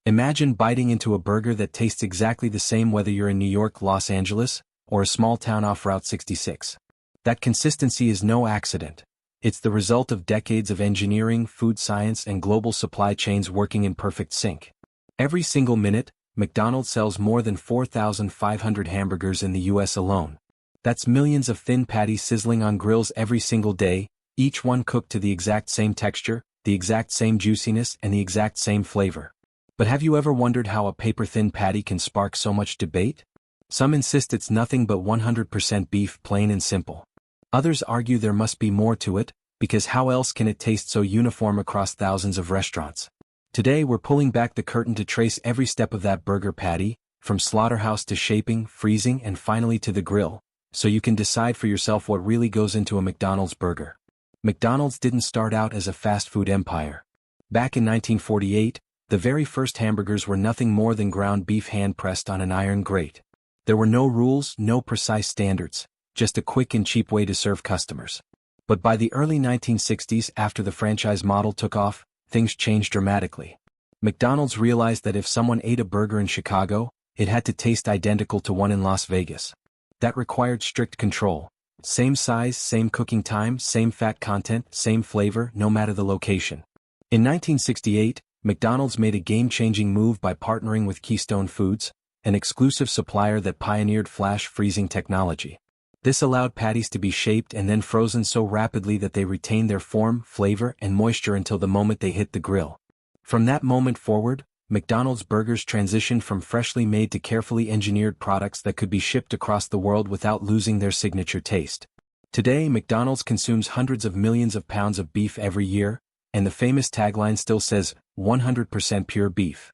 Imagine biting into a burger that tastes exactly the same whether you're in New York, Los Angeles, or a small town off Route 66. That consistency is no accident. It's the result of decades of engineering, food science, and global supply chains working in perfect sync. Every single minute, McDonald's sells more than 4,500 hamburgers in the US alone. That's millions of thin patties sizzling on grills every single day, each one cooked to the exact same texture, the exact same juiciness, and the exact same flavor. But have you ever wondered how a paper-thin patty can spark so much debate? Some insist it's nothing but 100% beef, plain and simple. Others argue there must be more to it, because how else can it taste so uniform across thousands of restaurants? Today we're pulling back the curtain to trace every step of that burger patty, from slaughterhouse to shaping, freezing, and finally to the grill, so you can decide for yourself what really goes into a McDonald's burger. McDonald's didn't start out as a fast food empire. Back in 1948, the very first hamburgers were nothing more than ground beef hand-pressed on an iron grate. There were no rules, no precise standards, just a quick and cheap way to serve customers. But by the early 1960s, after the franchise model took off, things changed dramatically. McDonald's realized that if someone ate a burger in Chicago, it had to taste identical to one in Las Vegas. That required strict control. Same size, same cooking time, same fat content, same flavor, no matter the location. In 1968, McDonald's made a game-changing move by partnering with Keystone Foods, an exclusive supplier that pioneered flash freezing technology. This allowed patties to be shaped and then frozen so rapidly that they retained their form, flavor, and moisture until the moment they hit the grill. From that moment forward, McDonald's burgers transitioned from freshly made to carefully engineered products that could be shipped across the world without losing their signature taste. Today, McDonald's consumes hundreds of millions of pounds of beef every year, and the famous tagline still says, 100% pure beef.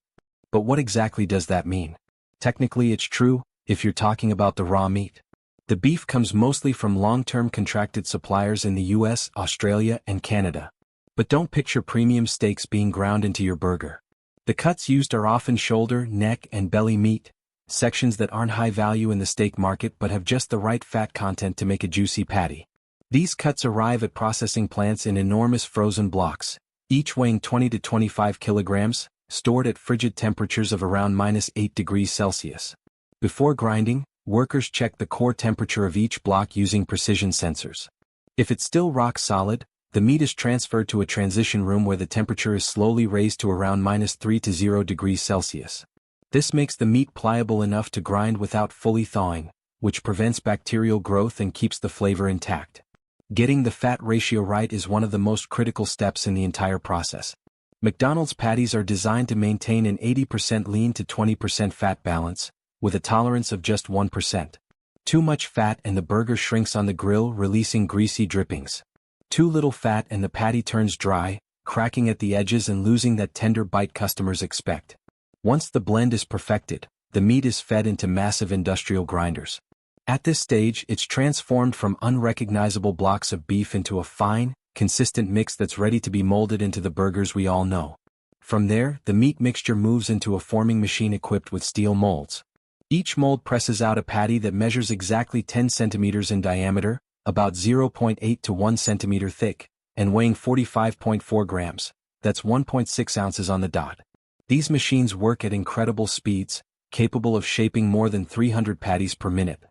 But what exactly does that mean? Technically it's true, if you're talking about the raw meat. The beef comes mostly from long-term contracted suppliers in the US, Australia, and Canada. But don't picture premium steaks being ground into your burger. The cuts used are often shoulder, neck, and belly meat, sections that aren't high value in the steak market but have just the right fat content to make a juicy patty. These cuts arrive at processing plants in enormous frozen blocks, each weighing 20 to 25 kilograms, stored at frigid temperatures of around -8 degrees Celsius. Before grinding, workers check the core temperature of each block using precision sensors. If it's still rock solid, the meat is transferred to a transition room where the temperature is slowly raised to around -3 to 0 degrees Celsius. This makes the meat pliable enough to grind without fully thawing, which prevents bacterial growth and keeps the flavor intact. Getting the fat ratio right is one of the most critical steps in the entire process. McDonald's patties are designed to maintain an 80% lean to 20% fat balance, with a tolerance of just 1%. Too much fat and the burger shrinks on the grill, releasing greasy drippings. Too little fat and the patty turns dry, cracking at the edges and losing that tender bite customers expect. Once the blend is perfected, the meat is fed into massive industrial grinders. At this stage, it's transformed from unrecognizable blocks of beef into a fine, consistent mix that's ready to be molded into the burgers we all know. From there, the meat mixture moves into a forming machine equipped with steel molds. Each mold presses out a patty that measures exactly 10 centimeters in diameter, about 0.8 to 1 centimeter thick, and weighing 45.4 grams, that's 1.6 ounces on the dot. These machines work at incredible speeds, capable of shaping more than 300 patties per minute.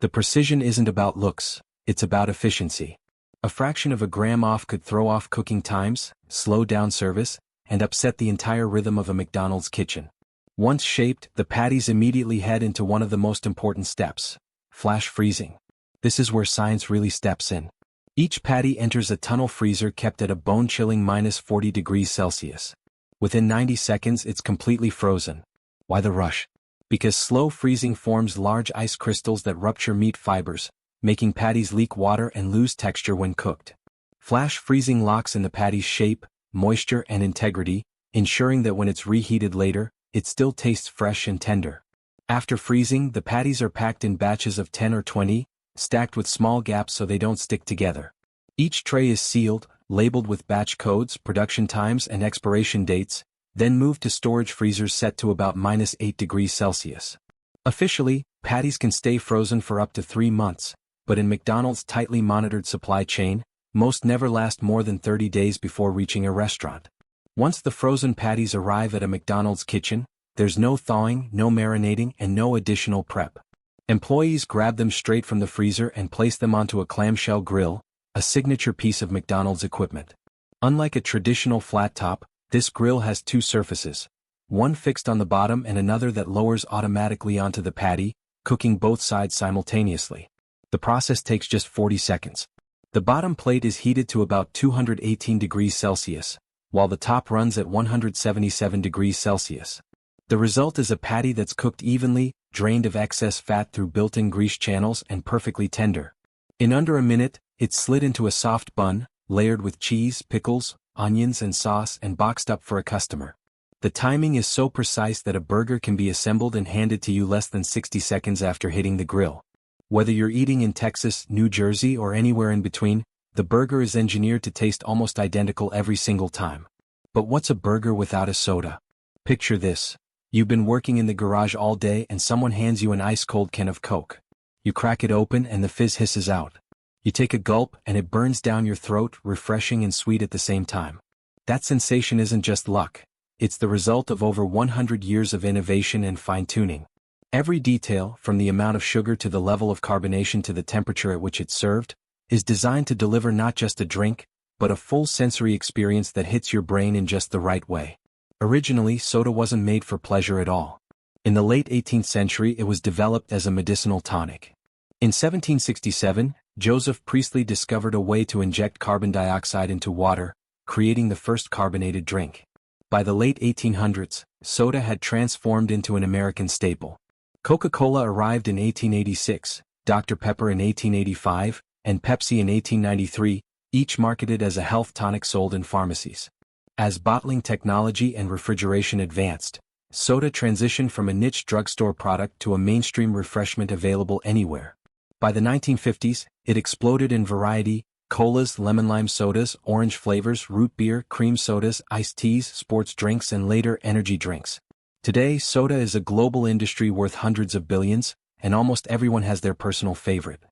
The precision isn't about looks, it's about efficiency. A fraction of a gram off could throw off cooking times, slow down service, and upset the entire rhythm of a McDonald's kitchen. Once shaped, the patties immediately head into one of the most important steps: flash freezing. This is where science really steps in. Each patty enters a tunnel freezer kept at a bone-chilling -40 degrees Celsius. Within 90 seconds, it's completely frozen. Why the rush? Because slow freezing forms large ice crystals that rupture meat fibers, making patties leak water and lose texture when cooked. Flash freezing locks in the patty's shape, moisture, and integrity, ensuring that when it's reheated later, it still tastes fresh and tender. After freezing, the patties are packed in batches of 10 or 20, stacked with small gaps so they don't stick together. Each tray is sealed, labeled with batch codes, production times, and expiration dates, then moved to storage freezers set to about -8 degrees Celsius. Officially, patties can stay frozen for up to 3 months, but in McDonald's tightly monitored supply chain, most never last more than 30 days before reaching a restaurant. Once the frozen patties arrive at a McDonald's kitchen, there's no thawing, no marinating, and no additional prep. Employees grab them straight from the freezer and place them onto a clamshell grill, a signature piece of McDonald's equipment. Unlike a traditional flat top, this grill has two surfaces, one fixed on the bottom and another that lowers automatically onto the patty, cooking both sides simultaneously. The process takes just 40 seconds. The bottom plate is heated to about 218 degrees Celsius, while the top runs at 177 degrees Celsius. The result is a patty that's cooked evenly, drained of excess fat through built-in grease channels and perfectly tender. In under a minute, it's slid into a soft bun, layered with cheese, pickles, onions and sauce and boxed up for a customer. The timing is so precise that a burger can be assembled and handed to you less than 60 seconds after hitting the grill. Whether you're eating in Texas, New Jersey or anywhere in between, the burger is engineered to taste almost identical every single time. But what's a burger without a soda? Picture this. You've been working in the garage all day and someone hands you an ice-cold can of Coke. You crack it open and the fizz hisses out. You take a gulp and it burns down your throat, refreshing and sweet at the same time. That sensation isn't just luck. It's the result of over 100 years of innovation and fine-tuning. Every detail, from the amount of sugar to the level of carbonation to the temperature at which it's served, is designed to deliver not just a drink, but a full sensory experience that hits your brain in just the right way. Originally, soda wasn't made for pleasure at all. In the late 18th century, it was developed as a medicinal tonic. In 1767, Joseph Priestley discovered a way to inject carbon dioxide into water, creating the first carbonated drink. By the late 1800s, soda had transformed into an American staple. Coca-Cola arrived in 1886, Dr. Pepper in 1885, and Pepsi in 1893, each marketed as a health tonic sold in pharmacies. As bottling technology and refrigeration advanced, soda transitioned from a niche drugstore product to a mainstream refreshment available anywhere. By the 1950s, it exploded in variety: colas, lemon-lime sodas, orange flavors, root beer, cream sodas, iced teas, sports drinks and later energy drinks. Today, soda is a global industry worth hundreds of billions, and almost everyone has their personal favorite.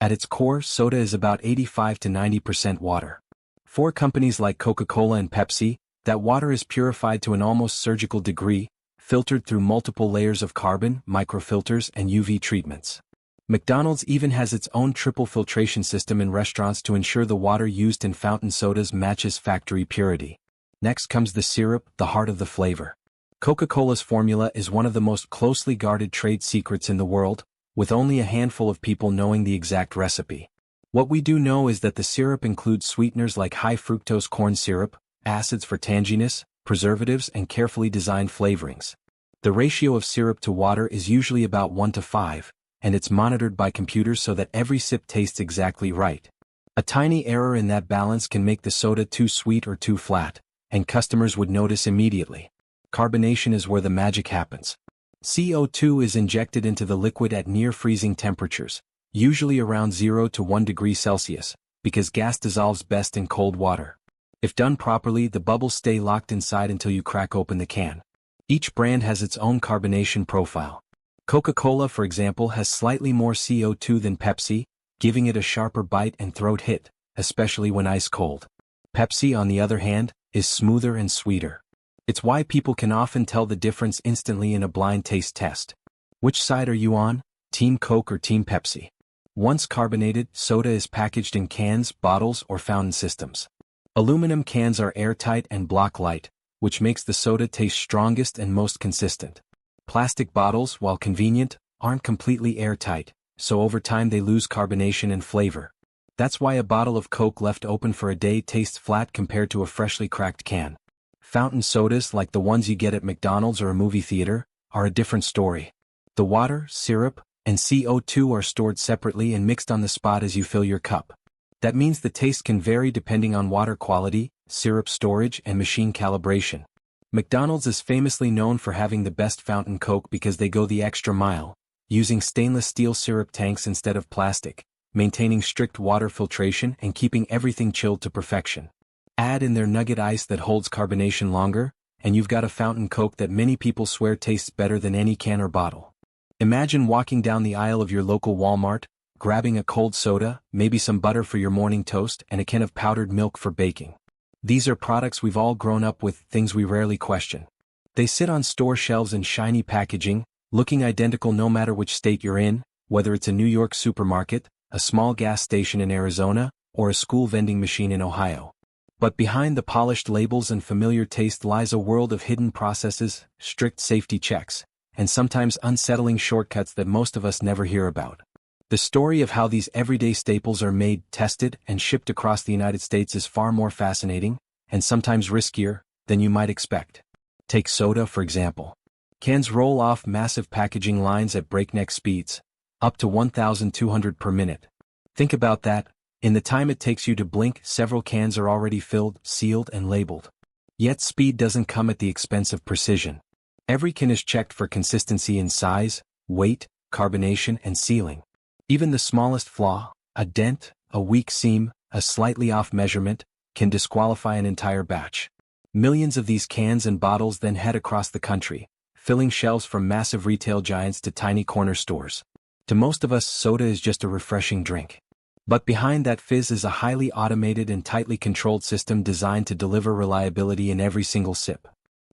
At its core, soda is about 85 to 90% water. For companies like Coca-Cola and Pepsi, that water is purified to an almost surgical degree, filtered through multiple layers of carbon, microfilters, and UV treatments. McDonald's even has its own triple filtration system in restaurants to ensure the water used in fountain sodas matches factory purity. Next comes the syrup, the heart of the flavor. Coca-Cola's formula is one of the most closely guarded trade secrets in the world, with only a handful of people knowing the exact recipe. What we do know is that the syrup includes sweeteners like high fructose corn syrup, acids for tanginess, preservatives, and carefully designed flavorings. The ratio of syrup to water is usually about 1:5, and it's monitored by computers so that every sip tastes exactly right. A tiny error in that balance can make the soda too sweet or too flat, and customers would notice immediately. Carbonation is where the magic happens. CO2 is injected into the liquid at near-freezing temperatures, usually around 0 to 1 degree Celsius, because gas dissolves best in cold water. If done properly, the bubbles stay locked inside until you crack open the can. Each brand has its own carbonation profile. Coca-Cola, for example, has slightly more CO2 than Pepsi, giving it a sharper bite and throat hit, especially when ice cold. Pepsi, on the other hand, is smoother and sweeter. It's why people can often tell the difference instantly in a blind taste test. Which side are you on, Team Coke or Team Pepsi? Once carbonated, soda is packaged in cans, bottles, or fountain systems. Aluminum cans are airtight and block light, which makes the soda taste strongest and most consistent. Plastic bottles, while convenient, aren't completely airtight, so over time they lose carbonation and flavor. That's why a bottle of Coke left open for a day tastes flat compared to a freshly cracked can. Fountain sodas, like the ones you get at McDonald's or a movie theater, are a different story. The water, syrup, and CO2 are stored separately and mixed on the spot as you fill your cup. That means the taste can vary depending on water quality, syrup storage, and machine calibration. McDonald's is famously known for having the best fountain Coke because they go the extra mile, using stainless steel syrup tanks instead of plastic, maintaining strict water filtration and keeping everything chilled to perfection. Add in their nugget ice that holds carbonation longer, and you've got a fountain Coke that many people swear tastes better than any can or bottle. Imagine walking down the aisle of your local Walmart, grabbing a cold soda, maybe some butter for your morning toast, and a can of powdered milk for baking. These are products we've all grown up with, things we rarely question. They sit on store shelves in shiny packaging, looking identical no matter which state you're in, whether it's a New York supermarket, a small gas station in Arizona, or a school vending machine in Ohio. But behind the polished labels and familiar taste lies a world of hidden processes, strict safety checks, and sometimes unsettling shortcuts that most of us never hear about. The story of how these everyday staples are made, tested, and shipped across the United States is far more fascinating, and sometimes riskier, than you might expect. Take soda, for example. Cans roll off massive packaging lines at breakneck speeds, up to 1,200 per minute. Think about that. In the time it takes you to blink, several cans are already filled, sealed, and labeled. Yet speed doesn't come at the expense of precision. Every can is checked for consistency in size, weight, carbonation, and sealing. Even the smallest flaw, a dent, a weak seam, a slightly off measurement, can disqualify an entire batch. Millions of these cans and bottles then head across the country, filling shelves from massive retail giants to tiny corner stores. To most of us, soda is just a refreshing drink. But behind that fizz is a highly automated and tightly controlled system designed to deliver reliability in every single sip.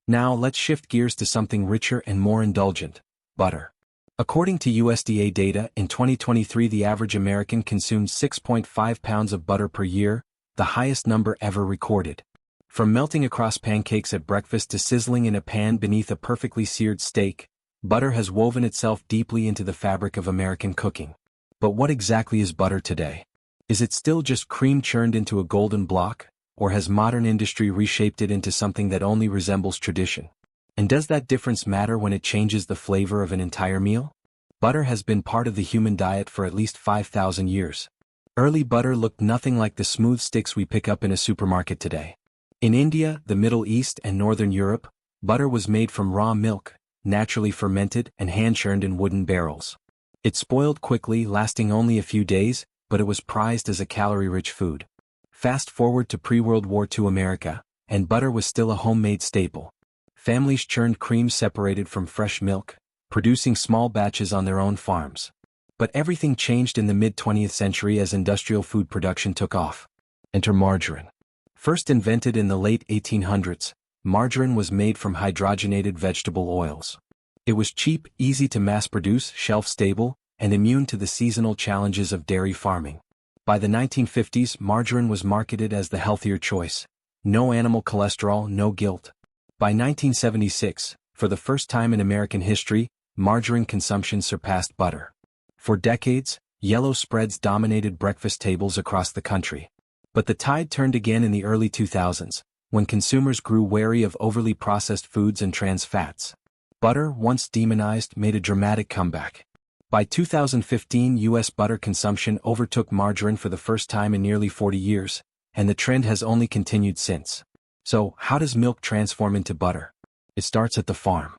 Now let's shift gears to something richer and more indulgent: butter. According to USDA data, in 2023 the average American consumed 6.5 pounds of butter per year, the highest number ever recorded. From melting across pancakes at breakfast to sizzling in a pan beneath a perfectly seared steak, butter has woven itself deeply into the fabric of American cooking. But what exactly is butter today? Is it still just cream churned into a golden block, or has modern industry reshaped it into something that only resembles tradition? And does that difference matter when it changes the flavor of an entire meal? Butter has been part of the human diet for at least 5,000 years. Early butter looked nothing like the smooth sticks we pick up in a supermarket today. In India, the Middle East, and Northern Europe, butter was made from raw milk, naturally fermented and hand-churned in wooden barrels. It spoiled quickly, lasting only a few days, but it was prized as a calorie-rich food. Fast forward to pre-World War II America, and butter was still a homemade staple. Families churned cream separated from fresh milk, producing small batches on their own farms. But everything changed in the mid-20th century as industrial food production took off. Enter margarine. First invented in the late 1800s, margarine was made from hydrogenated vegetable oils. It was cheap, easy to mass-produce, shelf-stable, and immune to the seasonal challenges of dairy farming. By the 1950s, margarine was marketed as the healthier choice. No animal cholesterol, no guilt. By 1976, for the first time in American history, margarine consumption surpassed butter. For decades, yellow spreads dominated breakfast tables across the country. But the tide turned again in the early 2000s, when consumers grew wary of overly processed foods and trans fats. Butter, once demonized, made a dramatic comeback. By 2015, U.S. butter consumption overtook margarine for the first time in nearly 40 years, and the trend has only continued since. So, how does milk transform into butter? It starts at the farm.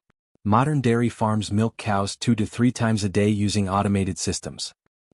Modern dairy farms milk cows 2 to 3 times a day using automated systems.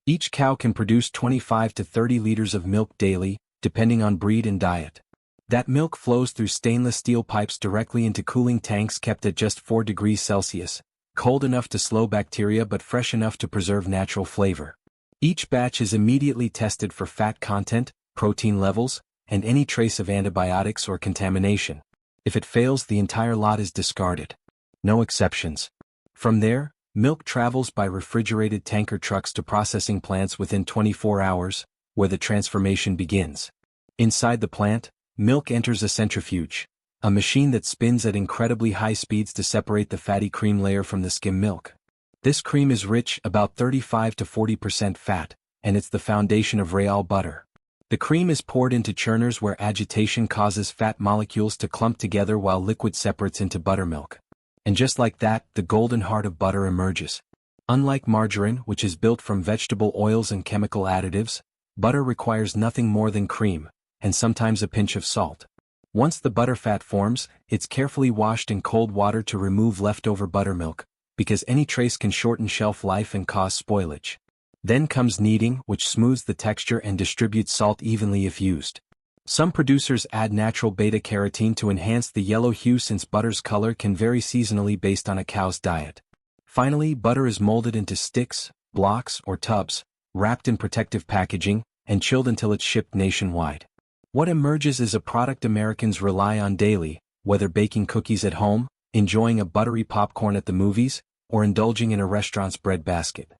Each cow can produce 25 to 30 liters of milk daily, depending on breed and diet. That milk flows through stainless steel pipes directly into cooling tanks kept at just 4 degrees Celsius, cold enough to slow bacteria but fresh enough to preserve natural flavor. Each batch is immediately tested for fat content, protein levels, and any trace of antibiotics or contamination. If it fails, the entire lot is discarded. No exceptions. From there, milk travels by refrigerated tanker trucks to processing plants within 24 hours, where the transformation begins. Inside the plant, milk enters a centrifuge, a machine that spins at incredibly high speeds to separate the fatty cream layer from the skim milk. This cream is rich, about 35 to 40% fat, and it's the foundation of real butter. The cream is poured into churners where agitation causes fat molecules to clump together while liquid separates into buttermilk. And just like that, the golden heart of butter emerges. Unlike margarine, which is built from vegetable oils and chemical additives, butter requires nothing more than cream, and sometimes a pinch of salt. Once the butterfat forms, it's carefully washed in cold water to remove leftover buttermilk, because any trace can shorten shelf life and cause spoilage. Then comes kneading, which smooths the texture and distributes salt evenly if used. Some producers add natural beta-carotene to enhance the yellow hue since butter's color can vary seasonally based on a cow's diet. Finally, butter is molded into sticks, blocks, or tubs, wrapped in protective packaging, and chilled until it's shipped nationwide. What emerges is a product Americans rely on daily, whether baking cookies at home, enjoying a buttery popcorn at the movies, or indulging in a restaurant's bread basket.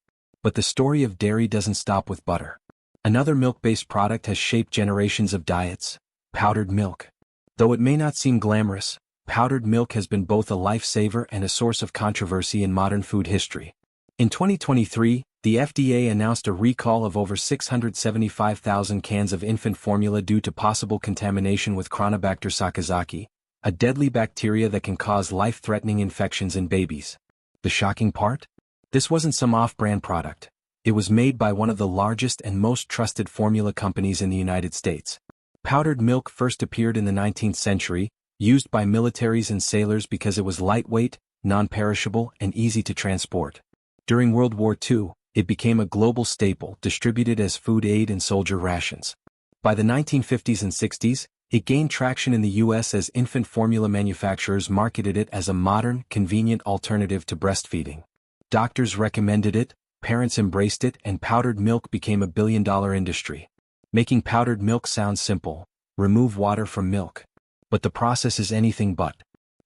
But the story of dairy doesn't stop with butter. Another milk-based product has shaped generations of diets: powdered milk. Though it may not seem glamorous, powdered milk has been both a lifesaver and a source of controversy in modern food history. In 2023, the FDA announced a recall of over 675,000 cans of infant formula due to possible contamination with Chronobacter sakazaki, a deadly bacteria that can cause life-threatening infections in babies. The shocking part? This wasn't some off-brand product. It was made by one of the largest and most trusted formula companies in the United States. Powdered milk first appeared in the 19th century, used by militaries and sailors because it was lightweight, non-perishable, and easy to transport. During World War II, it became a global staple, distributed as food aid and soldier rations. By the 1950s and 60s, it gained traction in the U.S. as infant formula manufacturers marketed it as a modern, convenient alternative to breastfeeding. Doctors recommended it, parents embraced it, and powdered milk became a billion-dollar industry. Making powdered milk sounds simple: remove water from milk. But the process is anything but.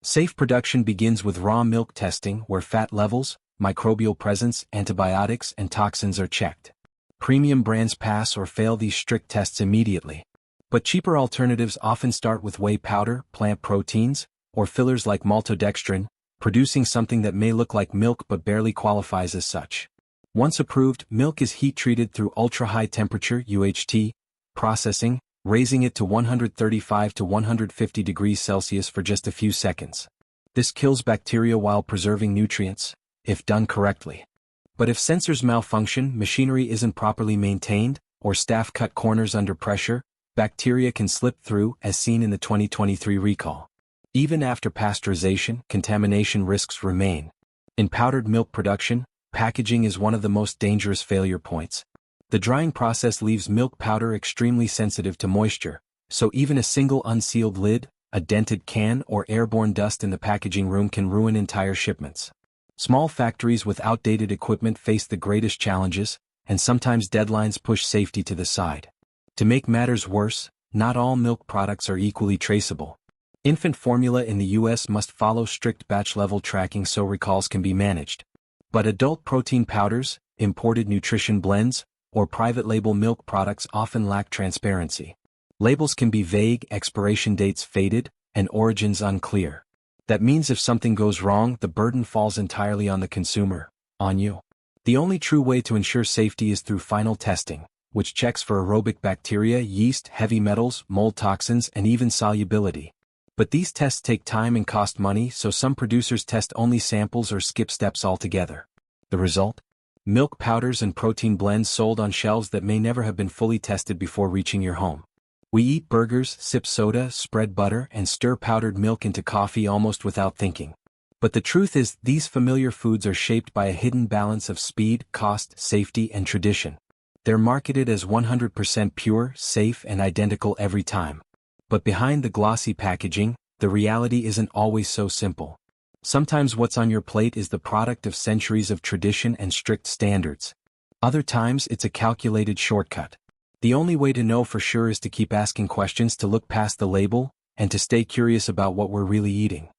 Safe production begins with raw milk testing, where fat levels, microbial presence, antibiotics, and toxins are checked. Premium brands pass or fail these strict tests immediately. But cheaper alternatives often start with whey powder, plant proteins, or fillers like maltodextrin, producing something that may look like milk but barely qualifies as such. Once approved, milk is heat-treated through ultra-high temperature (UHT) processing, raising it to 135 to 150 degrees Celsius for just a few seconds. This kills bacteria while preserving nutrients, if done correctly. But if sensors malfunction, machinery isn't properly maintained, or staff cut corners under pressure, bacteria can slip through, as seen in the 2023 recall. Even after pasteurization, contamination risks remain. In powdered milk production, packaging is one of the most dangerous failure points. The drying process leaves milk powder extremely sensitive to moisture, so even a single unsealed lid, a dented can, or airborne dust in the packaging room can ruin entire shipments. Small factories with outdated equipment face the greatest challenges, and sometimes deadlines push safety to the side. To make matters worse, not all milk products are equally traceable. Infant formula in the U.S. must follow strict batch-level tracking so recalls can be managed. But adult protein powders, imported nutrition blends, or private label milk products often lack transparency. Labels can be vague, expiration dates faded, and origins unclear. That means if something goes wrong, the burden falls entirely on the consumer, on you. The only true way to ensure safety is through final testing, which checks for aerobic bacteria, yeast, heavy metals, mold toxins, and even solubility. But these tests take time and cost money, so some producers test only samples or skip steps altogether. The result? Milk powders and protein blends sold on shelves that may never have been fully tested before reaching your home. We eat burgers, sip soda, spread butter, and stir powdered milk into coffee almost without thinking. But the truth is, these familiar foods are shaped by a hidden balance of speed, cost, safety, and tradition. They're marketed as 100% pure, safe, and identical every time. But behind the glossy packaging, the reality isn't always so simple. Sometimes what's on your plate is the product of centuries of tradition and strict standards. Other times it's a calculated shortcut. The only way to know for sure is to keep asking questions, to look past the label, and to stay curious about what we're really eating.